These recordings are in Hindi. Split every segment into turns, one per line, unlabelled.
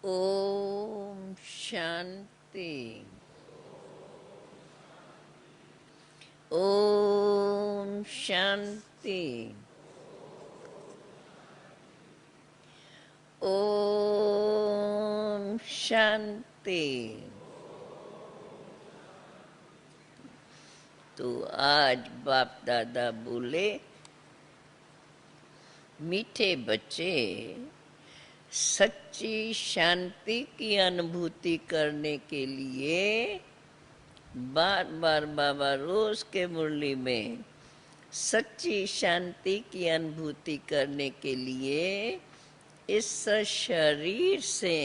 ओम शांति। ओम शांति। ओम शांति। तो आज बाप दादा बोले, मीठे बच्चे, सच्ची शांति की अनुभूति करने के लिए बार बार बाबा रोज के मुरली में सच्ची शांति की अनुभूति करने के लिए इस शरीर से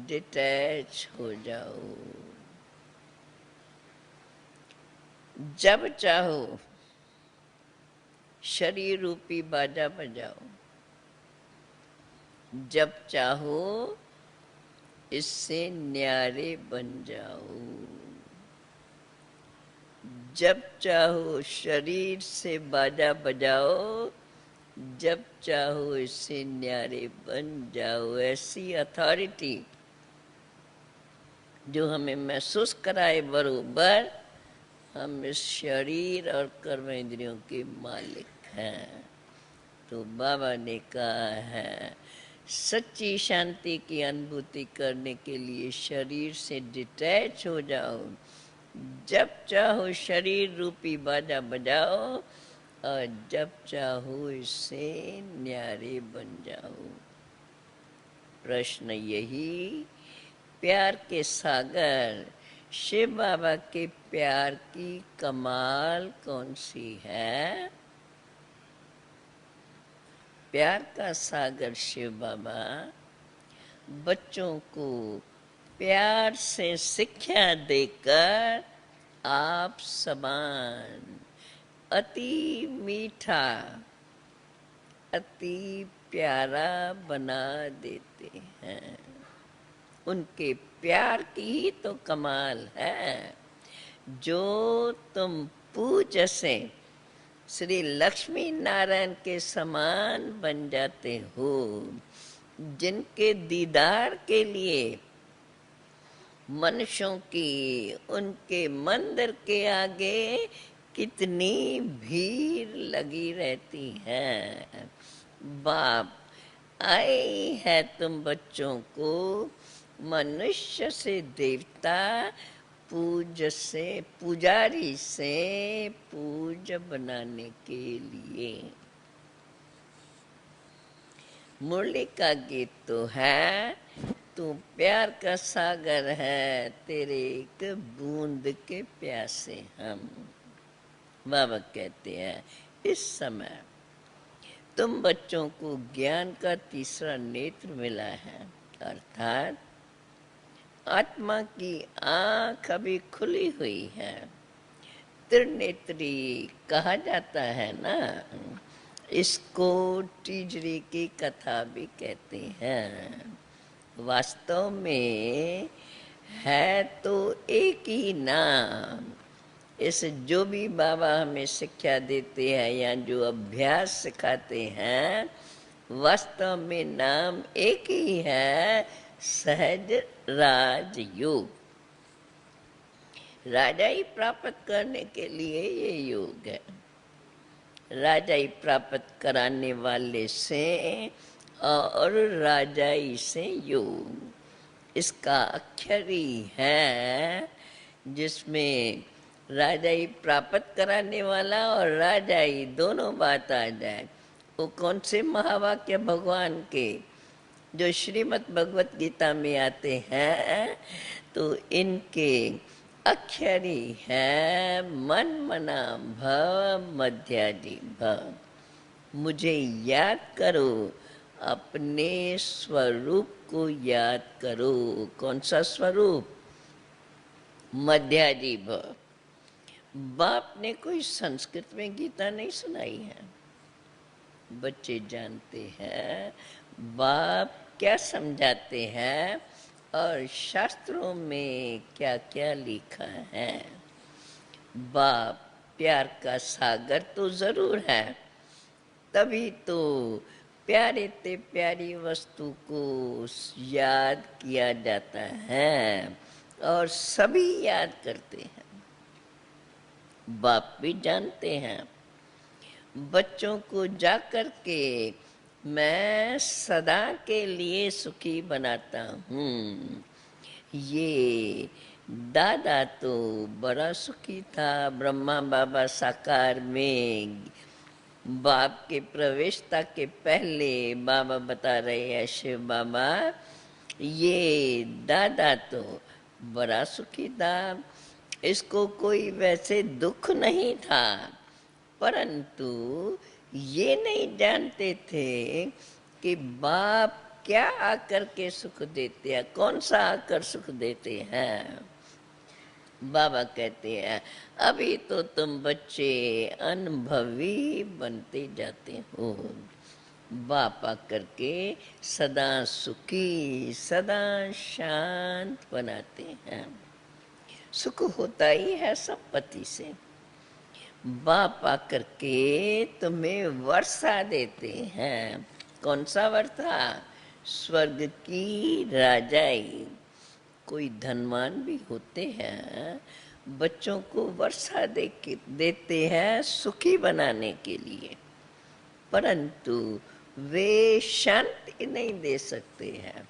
डिटैच हो जाओ। जब चाहो शरीर रूपी बाजा बजाओ, जब चाहो इससे न्यारे बन जाओ। जब चाहो शरीर से बाजा बजाओ, जब चाहो इससे न्यारे बन जाओ। ऐसी अथॉरिटी जो हमें महसूस कराए बरोबर हम इस शरीर और कर्म इंद्रियों के मालिक हैं। तो बाबा ने कहा है, सच्ची शांति की अनुभूति करने के लिए शरीर से डिटैच हो जाओ। जब चाहो शरीर रूपी बाजा बजाओ और जब चाहो इससे न्यारे बन जाओ। प्रश्न यही, प्यार के सागर शिव बाबा के प्यार की कमाल कौन सी है? प्यार का सागर शिव बाबा बच्चों को प्यार से शिक्षा देकर आप समान अति मीठा, अति प्यारा बना देते हैं। उनके प्यार की ही तो कमाल है। जो तुम पूज्य से श्री लक्ष्मी नारायण के समान बन जाते हो, जिनके दीदार के लिए मनुष्यों की उनके मंदिर के आगे कितनी भीड़ लगी रहती है। बाप आई है तुम बच्चों को मनुष्य से देवता, पूज्य से पुजारी से पूज्य बनाने के लिए। मुरली का गीत तो है, तू प्यार का सागर है, तेरे एक बूंद के प्यासे हम। बाबा कहते हैं, इस समय तुम बच्चों को ज्ञान का तीसरा नेत्र मिला है, अर्थात आत्मा की आंख अभी खुली हुई है। त्रिनेत्री कहा जाता है ना, इसको टीजरी की कथा भी कहते हैं। वास्तव में है तो एक ही नाम। इस जो भी बाबा हमें शिक्षा देते हैं या जो अभ्यास सिखाते हैं, वास्तव में नाम एक ही है, सहज राजयोग। राजाई प्राप्त करने के लिए ये योग है। राजाई प्राप्त कराने वाले से और राजाई से योग, इसका अक्षर ही है जिसमें राजाई प्राप्त कराने वाला और राजाई दोनों बात आ जाए। वो कौन से महावाक्य भगवान के जो श्रीमद् भगवत गीता में आते हैं, तो इनके अक्षर ही है मन मना भव मध्याजी भव। मुझे याद करो, अपने स्वरूप को याद करो। कौन सा स्वरूप? मध्याजी भव। बाप ने कोई संस्कृत में गीता नहीं सुनाई है। बच्चे जानते हैं बाप क्या समझाते हैं और शास्त्रों में क्या क्या लिखा है। बाप प्यार का सागर तो जरूर है, तभी तो प्यारे ते प्यारी वस्तु को याद किया जाता है और सभी याद करते हैं। बाप भी जानते हैं। बच्चों को जाकर के मैं सदा के लिए सुखी बनाता हूँ। ये दादा तो बड़ा सुखी था ब्रह्मा बाबा साकार में। बाप के प्रवेशता के पहले बाबा बता रहे हैं, शिव बाबा, ये दादा तो बड़ा सुखी था, इसको कोई वैसे दुख नहीं था, परंतु ये नहीं जानते थे कि बाप क्या आकर के सुख देते हैं, कौन सा आकर सुख देते हैं। बाबा कहते हैं अभी तो तुम बच्चे अनुभवी बनते जाते हो, बाप आकर के सदा सुखी सदा शांत बनाते हैं। सुख होता ही है संपत्ति से। बाप आकर के तुम्हें वर्षा देते हैं। कौन सा वर्षा? स्वर्ग की राजाई। कोई धनवान भी होते हैं, बच्चों को वर्षा देते हैं सुखी बनाने के लिए, परंतु वे शांति नहीं दे सकते हैं।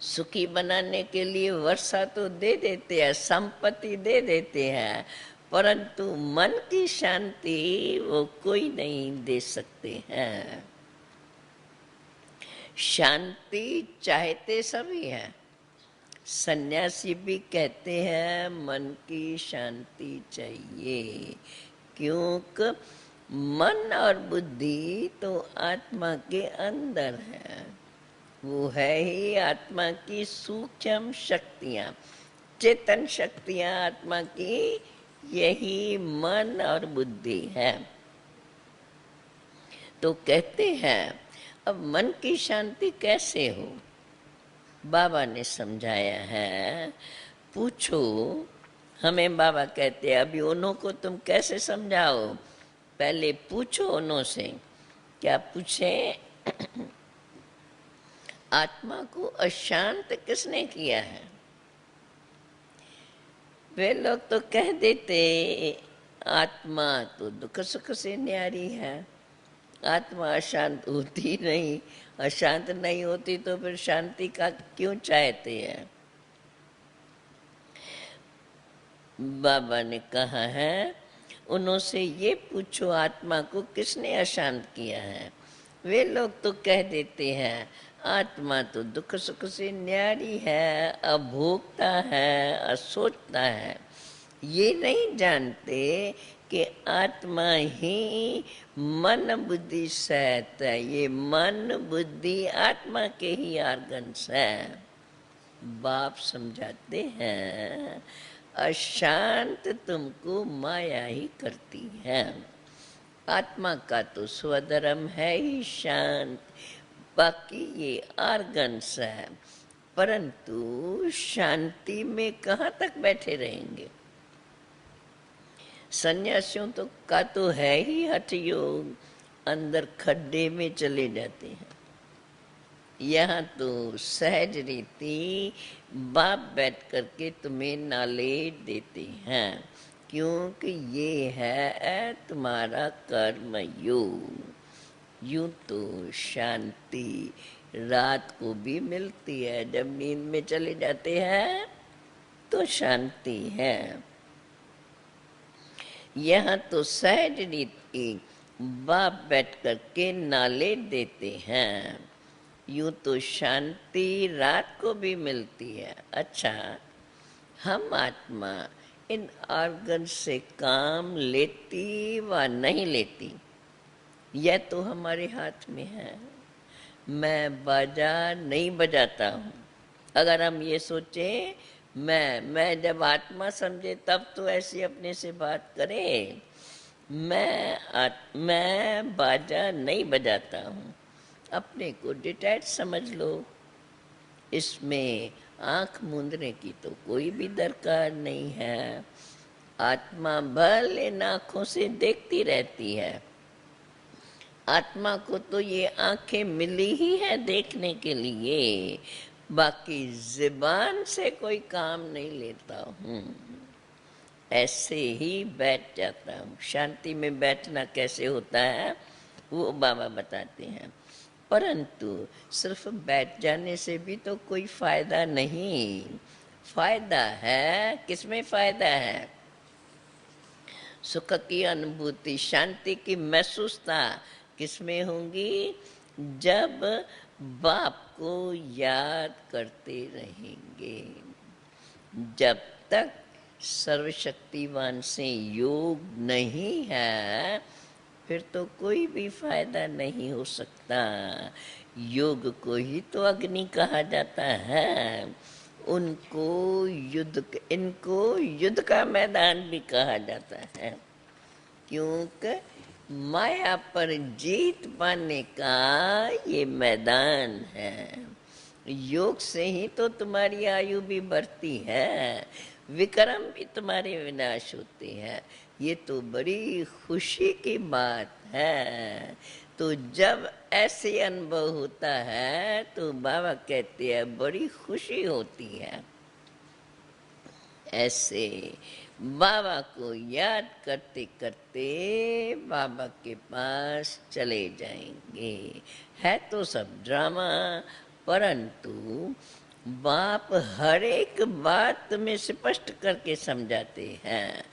सुखी बनाने के लिए वर्षा तो दे देते हैं, संपत्ति दे देते हैं, परंतु मन की शांति वो कोई नहीं दे सकते हैं। शांति चाहते सभी हैं। सन्यासी भी कहते हैं मन की शांति चाहिए, क्योंकि मन और बुद्धि तो आत्मा के अंदर है। वो है ही आत्मा की सूक्ष्म शक्तियाँ, चेतन शक्तियाँ आत्मा की, यही मन और बुद्धि है। तो कहते हैं अब मन की शांति कैसे हो? बाबा ने समझाया है, पूछो। हमें बाबा कहते हैं अभी उन्हों को तुम कैसे समझाओ? पहले पूछो उन्हों से। क्या पूछे? आत्मा को अशांत किसने किया है? वे लोग तो कह देते आत्मा तो दुख सुख से न्यारी है, आत्मा अशांत होती नहीं। अशांत नहीं होती तो फिर शांति का क्यों चाहते हैं? बाबा ने कहा है उनसे ये पूछो आत्मा को किसने अशांत किया है। वे लोग तो कह देते हैं आत्मा तो दुख सुख से न्यारी है, अभोक्ता है, असोचता है। ये नहीं जानते कि आत्मा ही मन बुद्धि सहित है। ये मन बुद्धि आत्मा के ही ऑर्गन्स है। बाप समझाते हैं अशांत तुमको माया ही करती है। आत्मा का तो स्वधर्म है ही शांत, बाकी ये ऑर्गन्स है। परंतु शांति में कहाँ तक बैठे रहेंगे? सन्यासियों तो का तो है ही हठ योग, अंदर खड्डे में चले जाते हैं। यहाँ तो सहज रीति बाप बैठ करके तुम्हें नॉलेज देते हैं, क्योंकि ये है तुम्हारा कर्म योग। यूं तो शांति रात को भी मिलती है, जब नींद में चले जाते हैं तो शांति है। यहाँ तो सहज रीति बाप बैठ करके नॉलेज देते हैं। यूं तो शांति रात को भी मिलती है। अच्छा, हम आत्मा इन ऑर्गन से काम लेती व नहीं लेती, यह तो हमारे हाथ में है। मैं बाजा नहीं बजाता हूँ। अगर हम ये सोचें मैं जब आत्मा समझे तब तो ऐसी अपने से बात करे। मैं बाजा नहीं बजाता हूँ। अपने को डिटैच समझ लो। इसमें आंख मूंदने की तो कोई भी दरकार नहीं है। आत्मा भले इन आँखों से देखती रहती है, आत्मा को तो ये आंखें मिली ही है देखने के लिए, बाकी ज़ुबान से कोई काम नहीं लेता हूँ, ऐसे ही बैठ जाता हूँ। शांति में बैठना कैसे होता है वो बाबा बताते हैं। परंतु सिर्फ बैठ जाने से भी तो कोई फायदा नहीं। फायदा है, किसमें फायदा है? सुख की अनुभूति, शांति की महसूसता किसमें होंगी? जब बाप को याद करते रहेंगे। जब तक सर्वशक्तिवान से योग नहीं है फिर तो कोई भी फायदा नहीं हो सकता। योग को ही तो अग्नि कहा जाता है, उनको इनको युद्ध का मैदान भी कहा जाता है, क्योंकि माया पर जीत पाने का ये मैदान है। योग से ही तो तुम्हारी आयु भी बढ़ती है, विक्रम भी तुम्हारे विनाश होते हैं। ये तो बड़ी खुशी की बात है। तो जब ऐसे अनुभव होता है तो बाबा कहते हैं बड़ी खुशी होती है। ऐसे बाबा को याद करते करते बाबा के पास चले जाएंगे। है तो सब ड्रामा, परंतु बाप हर एक बात में स्पष्ट करके समझाते हैं।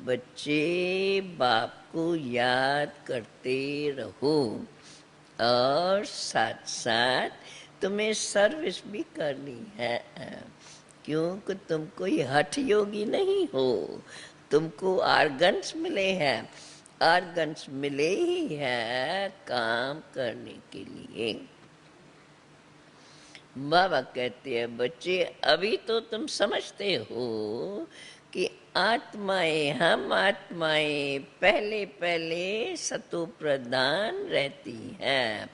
बच्चे बाप को याद करते रहो और साथ साथ तुम्हें सर्विस भी करनी है, क्योंकि तुम कोई हठ योगी नहीं हो। तुमको आर्गन्स मिले हैं, आर्गन्स मिले ही है काम करने के लिए। बाबा कहते हैं बच्चे अभी तो तुम समझते हो कि आत्माएं, हम आत्माएं पहले पहले सतो प्रधान रहती हैं,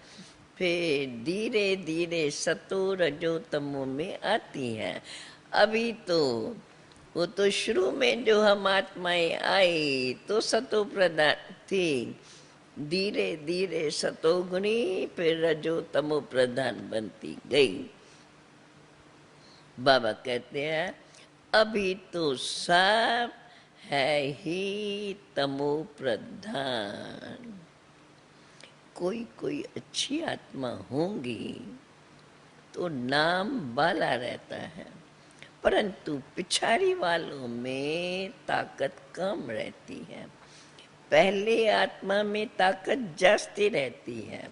फिर धीरे धीरे सतो रजो तमो में आती हैं। अभी तो वो तो शुरू में जो हम आत्माएं आई तो सतो प्रधान थी, धीरे धीरे सतोगुणी फिर रजो तमो प्रधान बनती गई। बाबा कहते हैं अभी तो सब है ही तमो प्रधान। कोई कोई अच्छी आत्मा होंगी तो नाम बाला रहता है, परंतु पिछाड़ी वालों में ताकत कम रहती है। पहले आत्मा में ताकत जास्ती रहती है।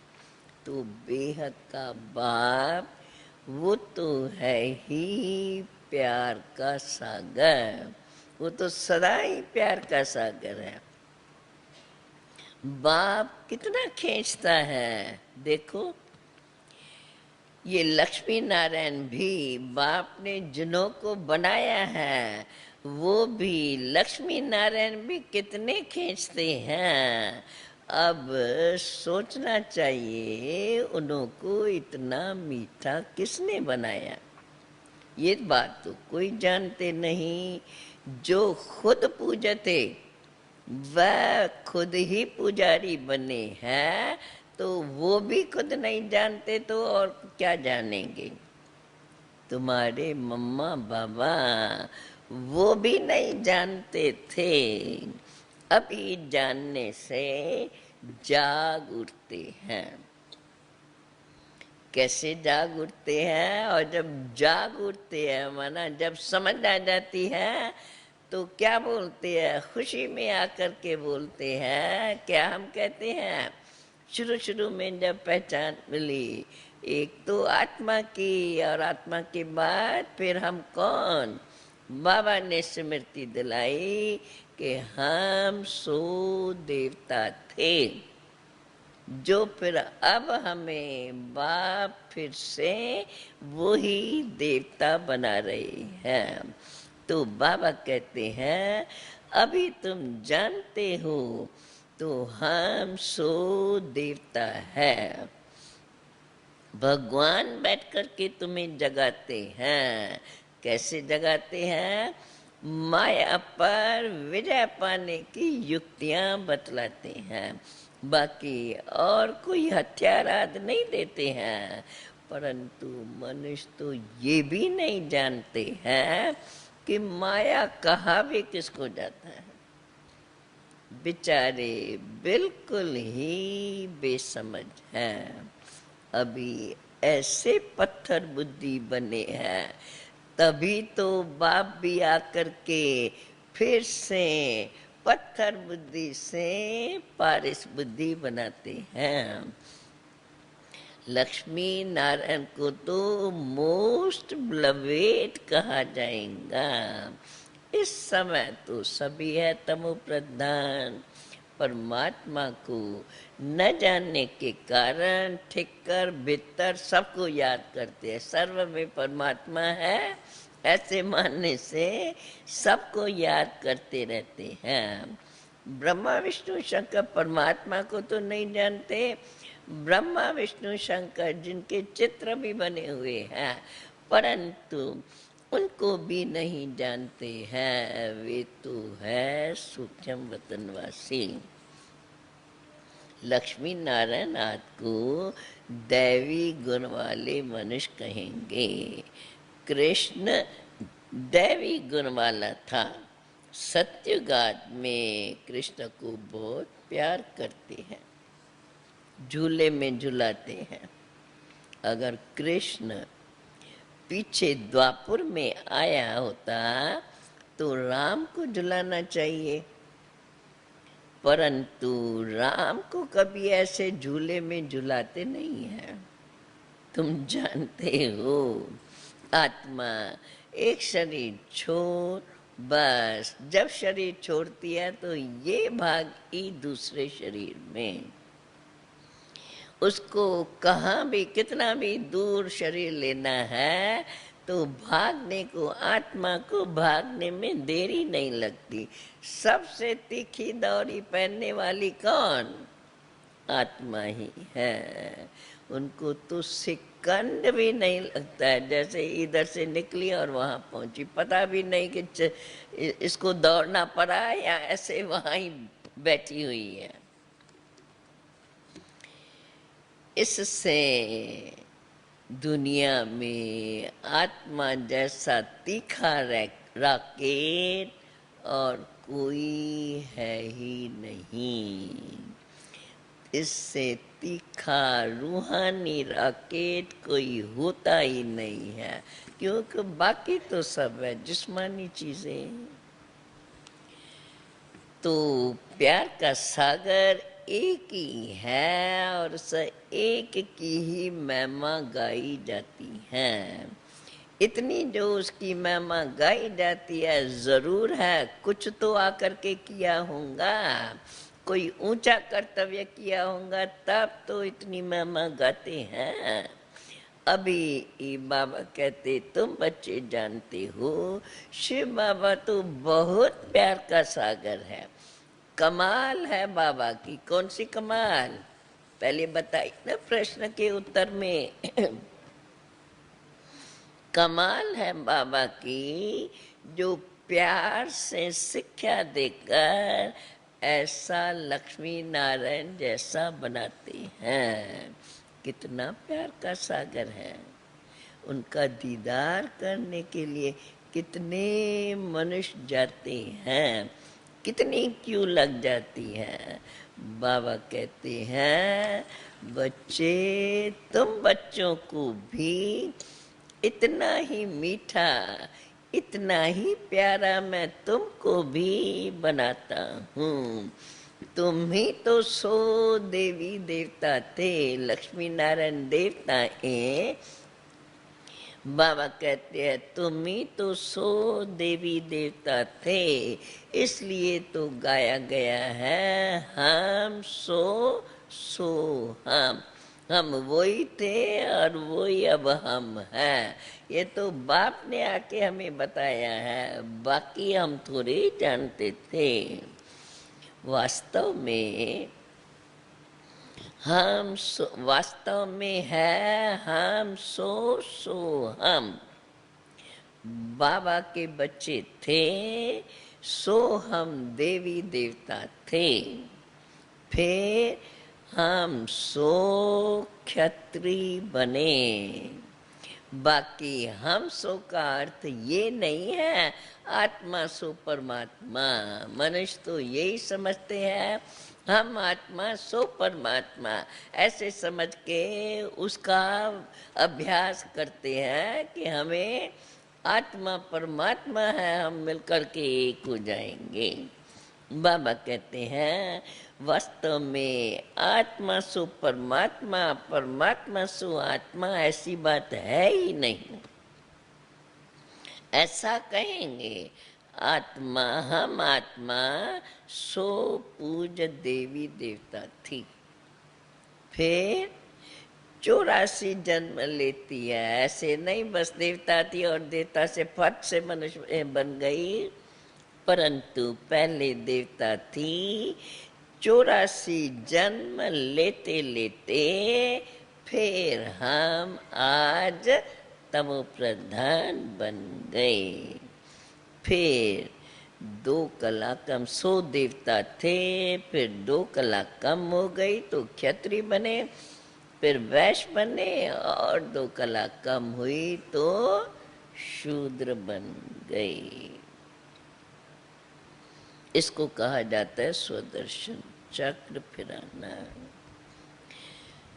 तो बेहद का बाप वो तो है ही प्यार का सागर, वो तो सदा ही प्यार का सागर है। बाप कितना खींचता है, देखो ये लक्ष्मी नारायण भी बाप ने जिन्हों को बनाया है वो भी लक्ष्मी नारायण भी कितने खींचते हैं। अब सोचना चाहिए उनको इतना मीठा किसने बनाया, ये बात तो कोई जानते नहीं। जो खुद पूजते वह खुद ही पुजारी बने हैं, तो वो भी खुद नहीं जानते तो और क्या जानेंगे। तुम्हारे मम्मा बाबा वो भी नहीं जानते थे, अभी जानने से जाग उठते हैं। कैसे जाग उठते हैं? और जब जाग उठते हैं माना जब समझ आ जाती है तो क्या बोलते हैं, खुशी में आकर के बोलते हैं। क्या हम कहते हैं? शुरू शुरू में जब पहचान मिली एक तो आत्मा की, और आत्मा के बाद फिर हम कौन, बाबा ने स्मृति दिलाई कि हम सो देवता थे, जो फिर अब हमें बाप फिर से वही देवता बना रहे हैं। तो बाबा कहते हैं अभी तुम जानते हो तो हम सो देवता है। भगवान बैठ कर के तुम्हें जगाते हैं। कैसे जगाते हैं? माया पर विजय पाने की युक्तियां बतलाते हैं। बाकी और कोई हथियार आदि नहीं देते हैं। परंतु मनुष्य तो ये भी नहीं जानते हैं कि माया कहा भी किसको जाता है। बेचारे बिल्कुल ही बेसमझ हैं। अभी ऐसे पत्थर बुद्धि बने हैं, तभी तो बाप भी आकर के फिर से पत्थर बुद्धि से पारिस बुद्धि बनाते हैं। लक्ष्मी नारायण को तो मोस्ट ब्लवेड कहा जाएगा। इस समय तो सभी है तमो प्रधान। परमात्मा को न जानने के कारण ठिक्कर भीतर सबको याद करते हैं। सर्व में परमात्मा है ऐसे मानने से सबको याद करते रहते हैं। ब्रह्मा विष्णु शंकर परमात्मा को तो नहीं जानते। ब्रह्मा विष्णु शंकर जिनके चित्र भी बने हुए हैं, परंतु उनको भी नहीं जानते हैं। वे तो है सूक्ष्म वतनवासी। लक्ष्मी नारायण आदि को दैवी गुण वाले मनुष्य कहेंगे। कृष्ण दैवी गुण वाला था। सत्ययुगात में कृष्ण को बहुत प्यार करते हैं, झूले में झुलाते हैं। अगर कृष्ण पीछे द्वापुर में आया होता तो राम को झुलाना चाहिए, परंतु राम को कभी ऐसे झूले में झुलाते नहीं हैं। तुम जानते हो, आत्मा एक शरीर छोड़ बस जब शरीर छोड़ती है तो ये भागी दूसरे शरीर में। उसको कहाँ भी कितना भी दूर शरीर लेना है तो भागने को, आत्मा को भागने में देरी नहीं लगती। सबसे तीखी दौरी पहनने वाली कौन? आत्मा ही है। उनको तो सेकंड भी नहीं लगता है, जैसे इधर से निकली और वहां पहुंची, पता भी नहीं कि इसको दौड़ना पड़ा या ऐसे वहां ही बैठी हुई है। इससे दुनिया में आत्मा जैसा तीखा राकेट और कोई है ही नहीं। इससे तीखा रूहानी राकेट कोई होता ही नहीं है, क्योंकि बाकी तो सब है जिस्मानी चीजें। तो प्यार का सागर एक ही है और उस एक की ही महिमा गाई जाती है। इतनी जो उसकी महिमा गाई जाती है, जरूर है कुछ तो आकर के किया होगा, कोई ऊंचा कर्तव्य किया होगा, तब तो इतनी महिमा गाते हैं। अभी बाबा कहते तुम बच्चे जानते हो, शिव बाबा तो बहुत प्यार का सागर है। कमाल है बाबा की। कौन सी कमाल? पहले बताई ना प्रश्न के उत्तर में। कमाल है बाबा की जो प्यार से शिक्षा देकर ऐसा लक्ष्मी नारायण जैसा बनाते हैं। कितना प्यार का सागर है। उनका दीदार करने के लिए कितने मनुष्य जाते हैं, कितनी क्यों लग जाती है। बाबा कहते हैं बच्चे, तुम बच्चों को भी इतना ही मीठा, इतना ही प्यारा मैं तुमको भी बनाता हूँ। तुम ही तो सो देवी देवता थे, लक्ष्मी नारायण देवता हैं। बाबा कहते हैं तुम ही तो सो देवी देवता थे, इसलिए तो गाया गया है हम सो हम वही थे और वही अब हम हैं। ये तो बाप ने आके हमें बताया है, बाकी हम थोड़े जानते थे। वास्तव में हम वास्तव में है हम सो हम बाबा के बच्चे थे, सो हम देवी देवता थे। फिर हम सो क्षत्रिय बने। बाकी हम सो का अर्थ ये नहीं है आत्मा सो परमात्मा। मनुष्य तो यही समझते हैं हम आत्मा सो परमात्मा, ऐसे समझ के उसका अभ्यास करते हैं कि हमें आत्मा परमात्मा है, हम मिलकर के एक हो जाएंगे। बाबा कहते हैं वास्तव में आत्मा सो परमात्मा, परमात्मा सो आत्मा ऐसी बात है ही नहीं। ऐसा कहेंगे आत्मा, हम आत्मा सो पूज देवी देवता थी, फिर 84 जन्म लेती है। ऐसे नहीं बस देवता थी और देवता से फट से मनुष्य बन गई, परंतु पहले देवता थी। 84 जन्म लेते लेते फिर हम आज तमो प्रधान बन गए। फिर 2 कला कम, 100 देवता थे, फिर 2 कला कम हो गई तो क्षत्रिय बने, फिर वैश्य बने, और 2 कला कम हुई तो शूद्र बन गई। इसको कहा जाता है स्वदर्शन चक्र फिराना।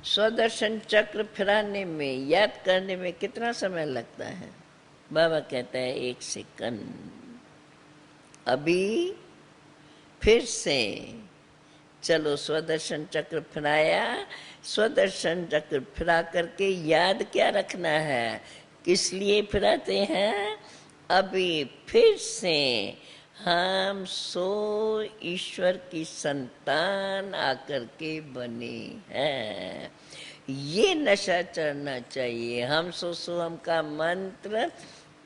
स्वदर्शन चक्र फिराने में, याद करने में कितना समय लगता है? बाबा कहता है 1 सेकंड। अभी फिर से चलो स्वदर्शन चक्र फिराया, स्वदर्शन चक्र फिरा करके याद क्या रखना है, किस लिए फिराते हैं? अभी फिर से हम सो ईश्वर की संतान आकर के बने हैं। ये नशा चढ़ना चाहिए। हम सो हम का मंत्र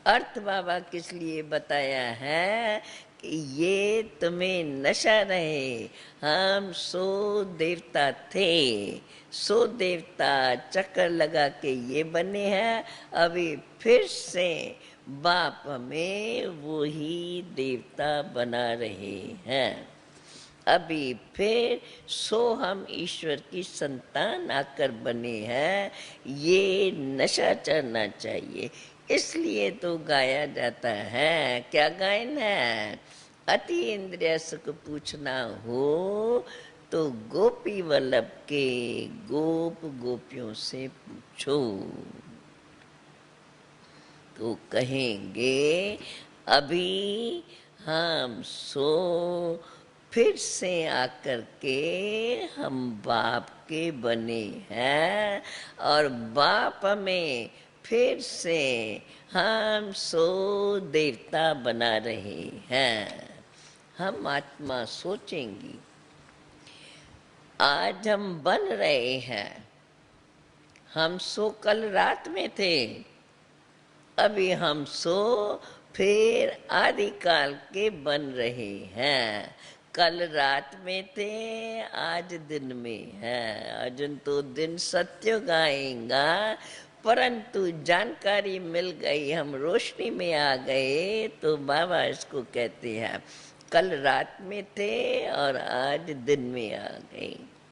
अर्थ बाबा किस लिए बताया है कि ये तुम्हें नशा रहे। हम सो देवता थे, सो देवता चक्कर लगा के ये बने हैं। अभी फिर से बाप में वो ही देवता बना रहे हैं। अभी फिर सो हम ईश्वर की संतान आकर बने हैं। ये नशा चढ़ना चाहिए। इसलिए तो गाया जाता है, क्या गायन है? अति इंद्रिय सुख पूछना हो तो गोपी वल्लभ के गोप गोपियों से पूछो। तो कहेंगे अभी हम सो फिर से आकर के हम बाप के बने हैं, और बाप में फिर से हम सो देवता बना रहे हैं। हम आत्मा सोचेंगी आज हम बन रहे हैं। हम सो कल रात में थे, अभी हम सो फिर आदि काल के बन रहे हैं। कल रात में थे, आज दिन में है। अर्जुन तो दिन सत्य गाएगा, परंतु जानकारी मिल गई, हम रोशनी में आ गए, तो बाबा इसको कहते हैं कल रात में थे और आज दिन में आ गए।